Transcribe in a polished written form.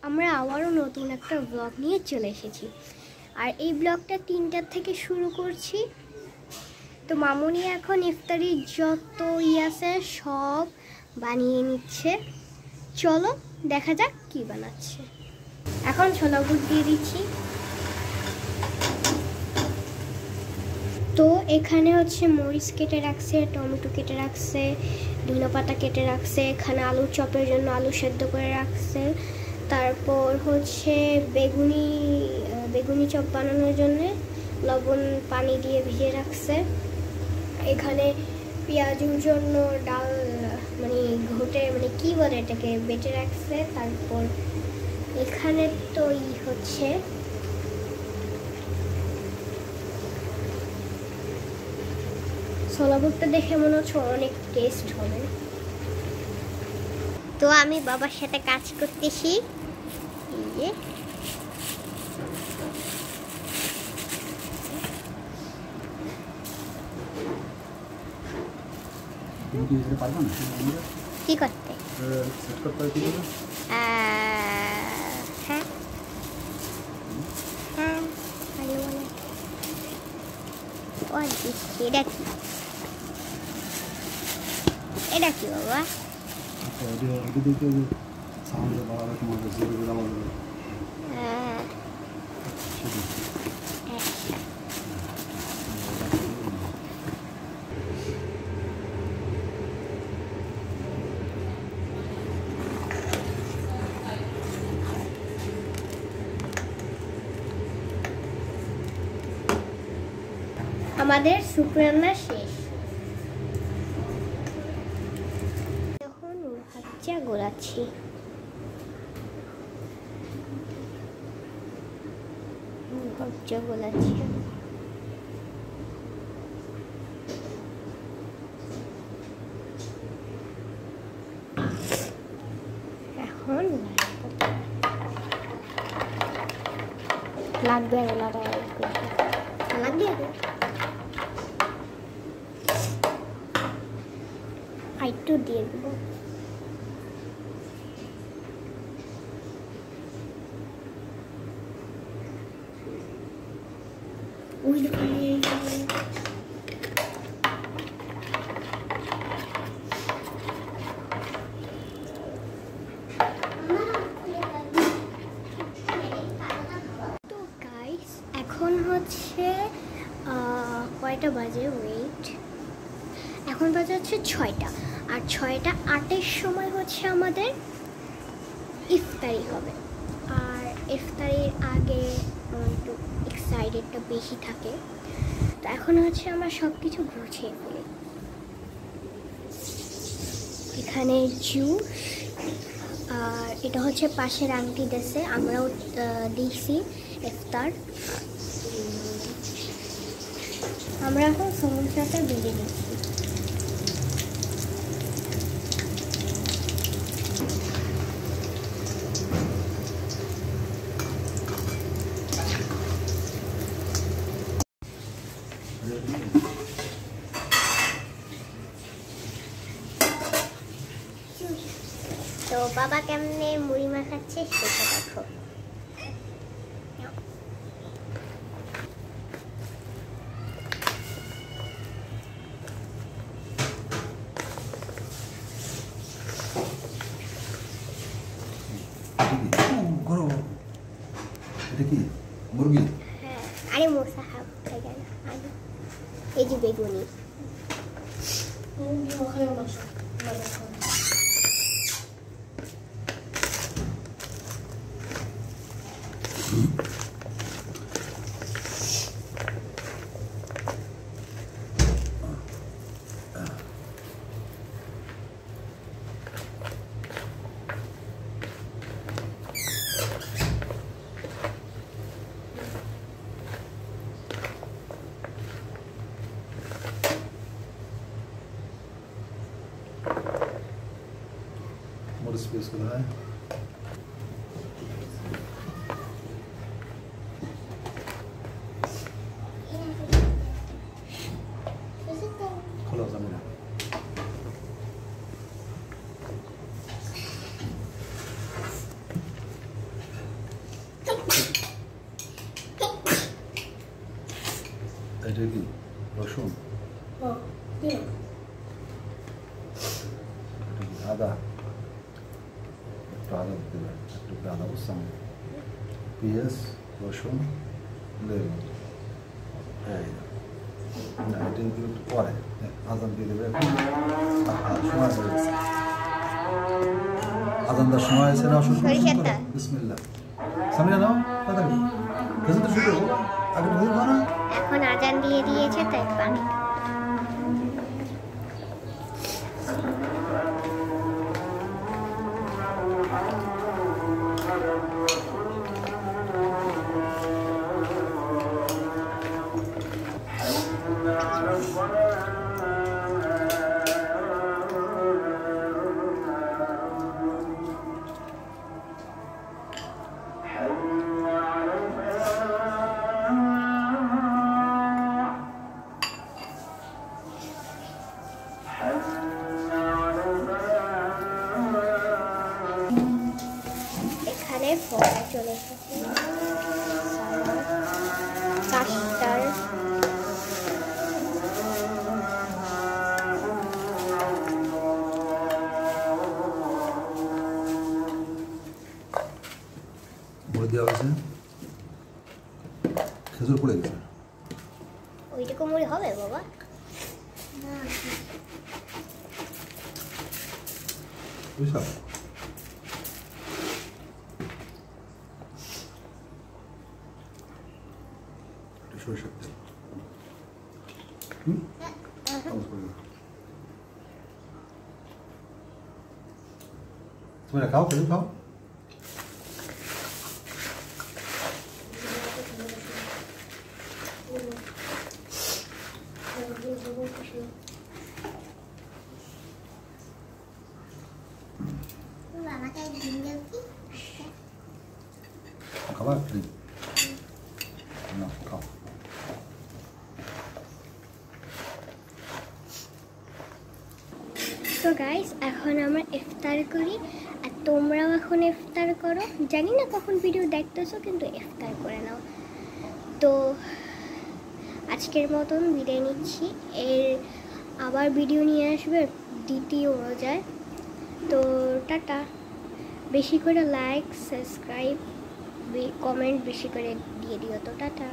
আমরা আবারও নতুন একটা ব্লগ নিয়ে চলে এসেছি। আর এই ব্লগটা 3টার থেকে শুরু করছি। তো মামুনি এখন ইফতারির যত আছে সব বানিয়ে নিচ্ছে। চলো দেখা যাক কি বানাচ্ছে। এখন ছোলা বুট দিয়ে দিচ্ছি। তো এখানে হচ্ছে মরিচ কেটে রাখছে, টমেটো কেটে রাখছে, ধনে পাতা কেটে রাখছে, এখানে আলু চপের জন্য আলু সেদ্ধ করে রাখছে, তারপর হচ্ছে বেগুনি চপ বানানোর জন্য লবণ পানি দিয়ে ভিজিয়ে রাখছে, এখানে পেঁয়াজুর জন্য ডাল মানে ঘুটে মানে কি বলে এটাকে বেটে রাখছে, তারপর এখানে তো হচ্ছে ছোলা বুটটা দেখে মনে হচ্ছে অনেক টেস্ট হবে। তো আমি বাবার সাথে কাজ করতেছি। কি করতে? হ্যাঁ হ্যাঁ ভালো বলে। ও দিচ্ছি। এটা কি বাবা? আমাদের স্যুপ রান্না শেষ। এখন ভাজা গোলাচ্ছি। এখন লাগবে লাগবে একটু দিয়ে দেবো। এখন হচ্ছে কয়টা বাজে? ওয়েট, এখন বাজে হচ্ছে 6টা। আর 6টা 8-এর সময় হচ্ছে আমাদের ইফতারি হবে। আর ইফতারির আগে একটু এক্সাইটেডটা বেশি থাকে। তো এখন হচ্ছে আমরা সব কিছু গুছিয়ে ফেলি। এখানে জুস, আর এটা হচ্ছে পাশের আংটি দেশে আমরাও দিয়েছি ইফতার। আমরা এখন সমুদ্রটা বেরিয়ে দিচ্ছি। তো বাবা কেমনে মুড়ি মাখাচ্ছে সেটা দেখো। মুরগি? হ্যাঁ, আরে মোসা হাব খাই না। এই যে বেগুনি। Morris Space को है। खोलो ज़मीन। একটু আদা দিতে হবে, একটু আদা বুঝছেন, পেঁয়াজ রসুন লেবু, এই না এটা একটু পরে আজান দিয়ে দেবে, সময় হয়ে গেছে, আজান দেওয়ার সময় হয়েছে না, বিসমিল্লাহ সামনে নাও তাড়াতাড়ি, খেতে তো শুরু আগে ভুল করো, এখন আজান দিয়ে দিয়েছে তাই পানি এখানে ফোড়া চলে এসেছে কাস্টার মুড়ি দেওয়া হয়েছে, খেজুর পড়ে গেছে, ওইটুকু মুড়ি হবে বাবা? বুঝলাম সরিষার তেল, তুমি খাও, খেজুর খাও, খাবার না খাও, তো গাইস এখন আমরা ইফতার করি আর তোমরাও এখন ইফতার করো, জানি না কখন ভিডিও দেখতেছো কিন্তু ইফতার করে নাও। তো আজকের মতন বিদায় নিচ্ছি, এর আবার ভিডিও নিয়ে আসবে দ্বিতীয় রোজায়। তো টাটা, বেশি করে লাইক সাবস্ক্রাইব কমেন্ট বেশি করে দিয়ে দিও। তো টাটা।